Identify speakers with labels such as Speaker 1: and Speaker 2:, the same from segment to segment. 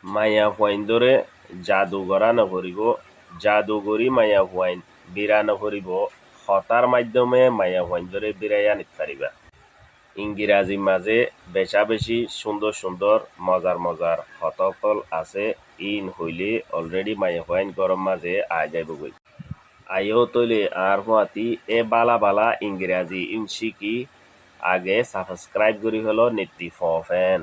Speaker 1: মায়া হুয়াইন ধরে জাদুগরা নকরিব জাদুগরি মায়া হুয়াইন বিরা নকরিব হতার মাধ্যমে মায়া হুয়াইন ধরে বিরাইয়া নিতে পারিবা ইংরাজি মাঝে বেশা বেশি সুন্দর সুন্দর মজার মজার হতকল আছে ইন হইলে অলরেডি মায়া হুয়াইন গরম মাঝে আয় যাইব গই আইও তৈলে আর হুয়াতি এ বালা বালা ইংরাজি ইন শিকি আগে সাবস্ক্রাইব করি হলো নেত্রি ফেন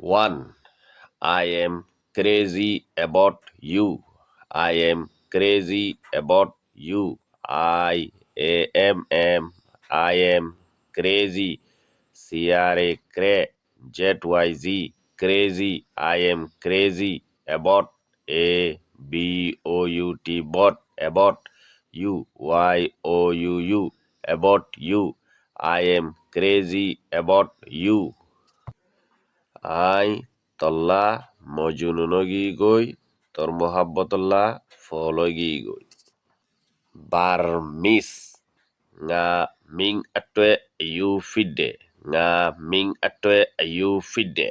Speaker 1: 1. I am crazy about you. I am crazy about you. I am crazy. CRAZYZ crazy. I am crazy about ABOUT bot about you. YOUU about you. I am crazy about you. আই তল্লা মজুনুনগি গই তোর মোহাব্বতল্লা ফলগি গই বারমিস nga ming atwe you fide nga ming atwe you fide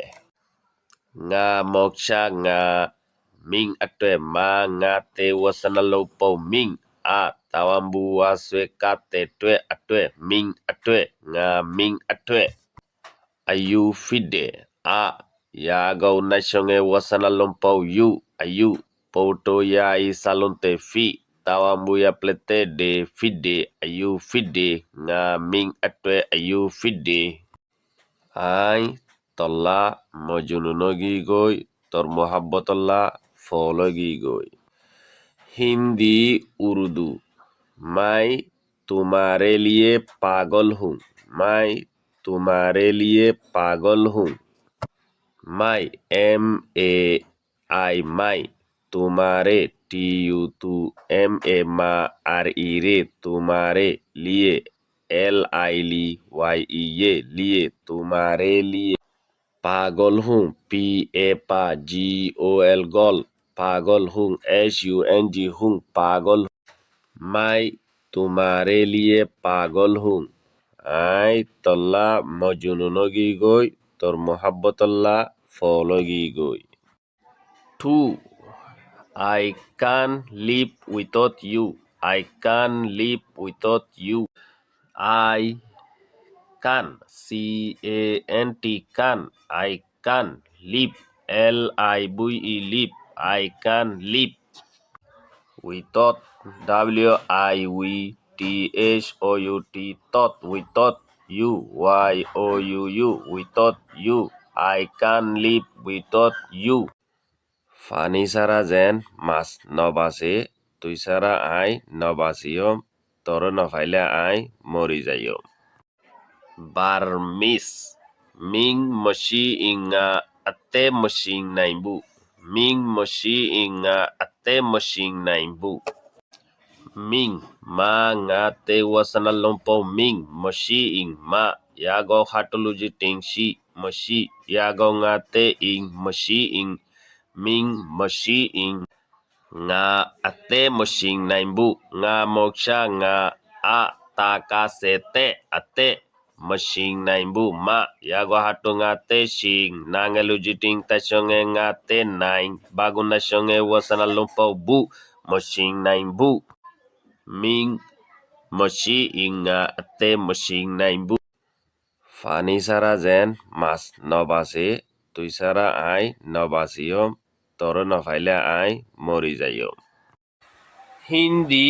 Speaker 1: nga moksha nga ming atwe ma nga te wasanalo po ming a tawambu waswe kate twe atwe ming atwe nga ming atwe ayu fide a yagaw na siyonge wasana lumpaw yu ayu poto ya isalonte fi tawambuya plete de fide ayu fide nga ming atwe ayu fide ay tolla mojununogi goy tor mohabbatolla fologi goy Hindi Urdu मैं तुम्हारे लिए पागल हूँ मैं तुम्हारे लिए पागल हूँ मैं MAI मैं तुम्हारे TUMARE रे तुम्हारे लिए LILYE ये लिए तुम्हारे लिए पागल हूँ PAGOL गोल पागल हूँ SUNG हूँ पागल मैं तुम्हारे लिए पागल हूँ आई तल्ला मजुनुनगी गोई তোর মোহাব্বতল্লা ফলগি গই 2. I can live without you. I can live without you. I can can I can live live I can live without without you without you I can live without you ফানি সারা যেন মাছ নবাসে তুই সারা আই নবাসিয়ম তোর নফাইলে I মরি যাইয়ম বারমিস Ming মশি ইংা আতে মশিং নাইবু Ming মশি ইংা আতে মশিং নাইবু Ming ma nga te wasana lompo Ming moshi ing ma yago hatuluji ting shi moshi yago nga te ing moshi ing Ming moshi ing nga ate moshing naimbu nga moksha nga a taka sete ate moshing naimbu ma yago hatu nga te shing nangeluji ting tasyonge nga te naing bago na syonge wasana lompo bu moshing naimbu Ming moshi inga ate moshing naimbu ফানি সারা যেন মাছ নবাসে তুই সারা I নবাসিয়ম তোর নফাইলে I মরি যাইয়ম হিন্দি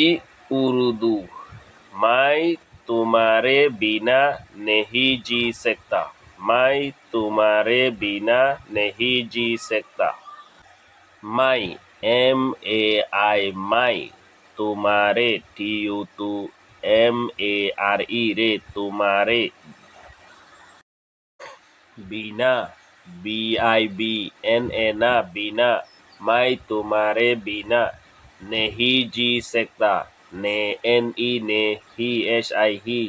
Speaker 1: উর্দু मैं तुम्हारे बिना नहीं जी सकता मैं तुम्हारे बिना नहीं जी सकता मैं MAI मैं तुम्हारे TUMARE रे तुम्हारे बिना BIBNA ना बिना मैं तुम्हारे बिना नहीं जी सकता ने NE ने ही HI ही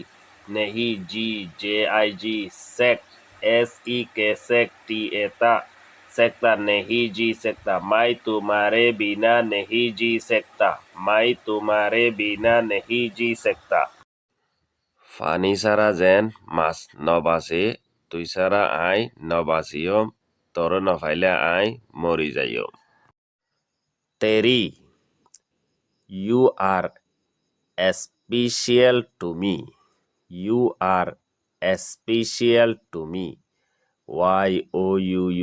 Speaker 1: नहीं GJIG सेक SEK सेक TA सकता नहीं जी सकता मैं तुम्हारे बिना नहीं जी सकता मैं तुम्हारे बिना नहीं जी सकता Fani sara jen mas nobase tui sara ai nobasiom toro nofaile ai mori jaiom. Teri, you are special to me. You are special to me. Y-O-U-U-A-R-E-R.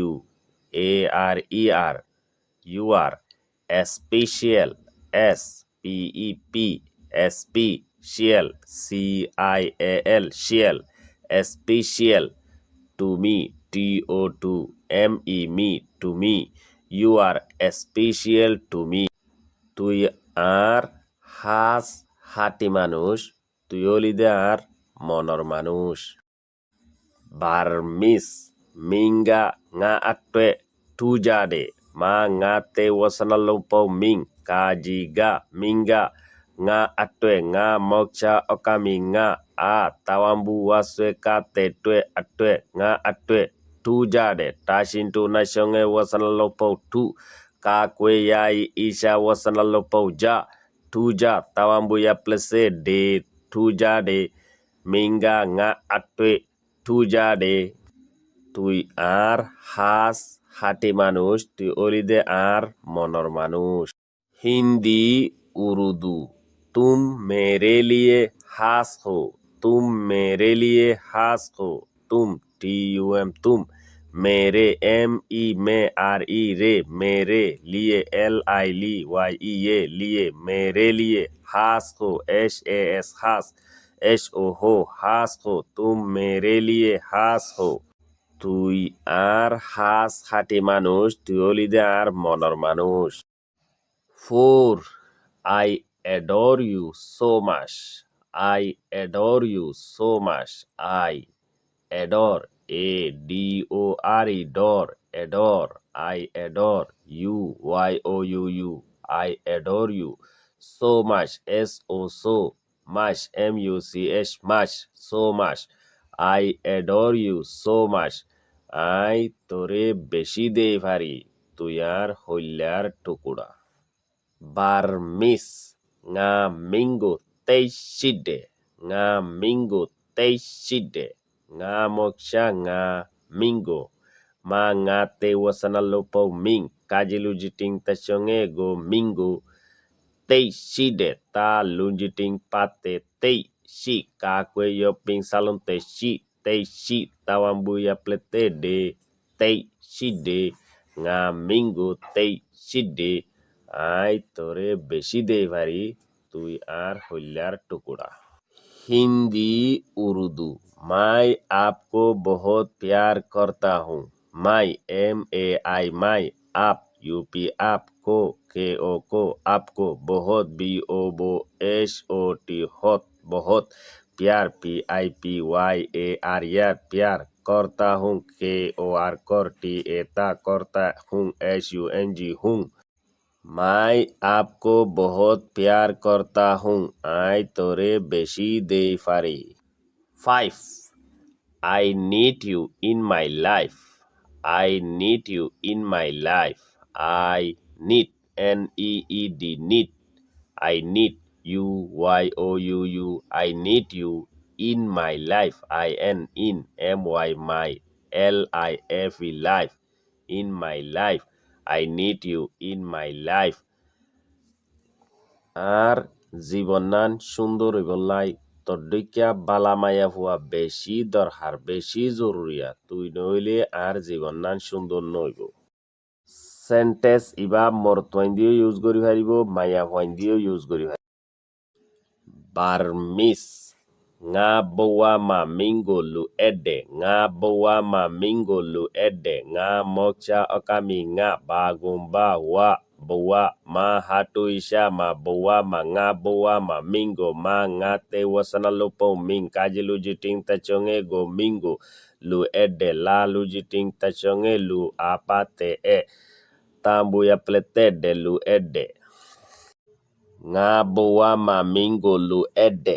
Speaker 1: You are special. S-P-E-P. Special. C-I-A-L. Cial. Special. To me. T-O-2-M-E. Me. To me. You are special to me. তুই আর হাস হাতি মানুষ, তুই হলিদে আর মনর মানুষ। Burmese, minga nga atwe tujade, ma nga te wasana lumpau ming, kajiga minga nga atwe nga moksha okami nga a tawambu waswe ka tetwe atwe nga atwe tujade, tashintu nasyonge wasana lumpau tu, ka kwe yai isha wasana lumpau ja, tuja tawambu ya plese de tujade, minga nga atwe tujade, তুই আর হাস হাতি মানুষ, তুই অলিদে আর মনর মানুষ। হিন্দি উর্দু, তুম মেরে লিয়ে হাস হো, তুম মেরে লিয়ে হাস হো, তুম TUM তুম, মেরে ME মে RE রে, মেরে লিয়ে LILYE লিয়ে, মেরে লিয়ে হাস হো HAS হাস, HO হো হাস হো, তুম মেরে লিয়ে হাস হো। তুই আর হাস হাতি মানুষ, তুই হলিদে আর মনর মানুষ। 4. I adore you so much. I adore you so much. I adore. A-D-O-R-E. Adore. Adore. I adore you. Y-O-U-U. I adore you so much. S-O so much. M-U-C-H much. So much. I adore you so much. I তোরে বেশি দেই পারি, তুই আর হইলার টুকুরা। Burmese, nga mingo teishide, nga mingo teishide, nga moksha nga mingo, ma nga te wasana lopo ming, kajilu jiting tasyonge go mingo, teishide ta lunjiting pate tei, shi kakwe yoping salon te shi, teishi tawambuya plete de, teishide, nga mingo teishide, I তোরে বেশি দেই পারি, তুই আর হইলার টুকুরা। हिंदी उर्दू, मैं आपको बहुत प्यार करता हूँ। मैं MAI मैं आप UP आपको KO को आपको बहुत BOSOT होत बहुत प्यार PIPYAR यार प्यार करता हूँ KOR कर TA ता करता हूँ SUNG हूँ। मैं आपको बहुत प्यार करता हूँ, आई तोरे बेशी दे पारी। 5. I need you in my life. I need you in my life. I need NEED need. I need you YOUU. I need you in my life. IN in MY my LIFE life. In my life. I need you in my life. আর জীবনান সুন্দর হইবলাই তোর দৈক্যা বালা মায়া হওয়া বেশি দরকার বেশি জরুরিয়া তুই নইলে আর জীবনান সুন্দর নইব। Sentence ইবা মর্তইন দিও ইউজ করি পারিব মায়া হইন দিও ইউজ করি পারিব। Burmese, nga bowa ma mingo lu ede, nga bowa ma mingo lu ede, nga moksha okami nga bagumba wa bowa ma hatu isha ma bowa ma nga bowa ma mingo ma nga te wasana lupo ming kajilu jiting tachonge go mingo lu ede la lu jiting tachonge lu apate tambuya plete de lu ede nga bowa ma mingo lu ede।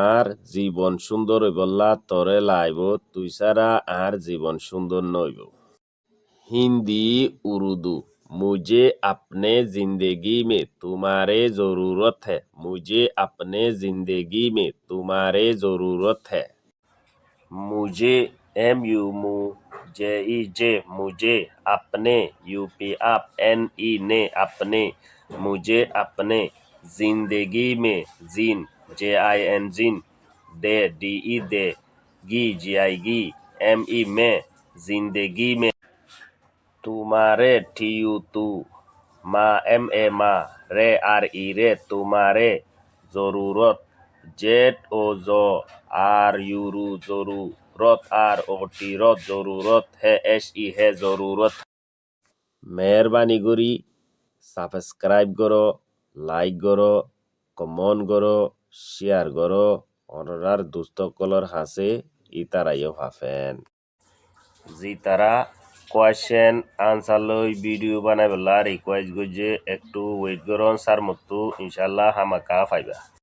Speaker 1: আর জীবন সুন্দর হইবল্লা তরে লাইব তুই সারা আর জীবন সুন্দর নইব। হিন্দি উর্দু, मुझे अपने जिंदगी में तुम्हारे जरूरत है मुझे अपने जिंदगी में तुम्हारे जरूरत है मुझे मुझे मुझे अपने यूपी आप NE ने अपने मुझे अपने जिंदगी में जिन JIN जिन दे DE दे गी GI गी ME में जिंदगी में तुम्हारे TU मा MA मा रे RE रे तुम्हारे जरूरत ZOZO जरूरत ROT रत जरूरत है SE है जरूरत मेहरबानी करी সাবস্ক্রাইব করো লাইক করো কমেন্ট করো শেয়ার করো অনরার দুস্থকলর হাসে ইতারাইও হাফেন যি তারা কোয়েশ্চেন আনসার লই ভিডিও বানাইবলা রিকোয়েস্ট গজে একটু ওয়েট করুন স্যার মতো ইনশাল্লাহ হামাকা পাইবা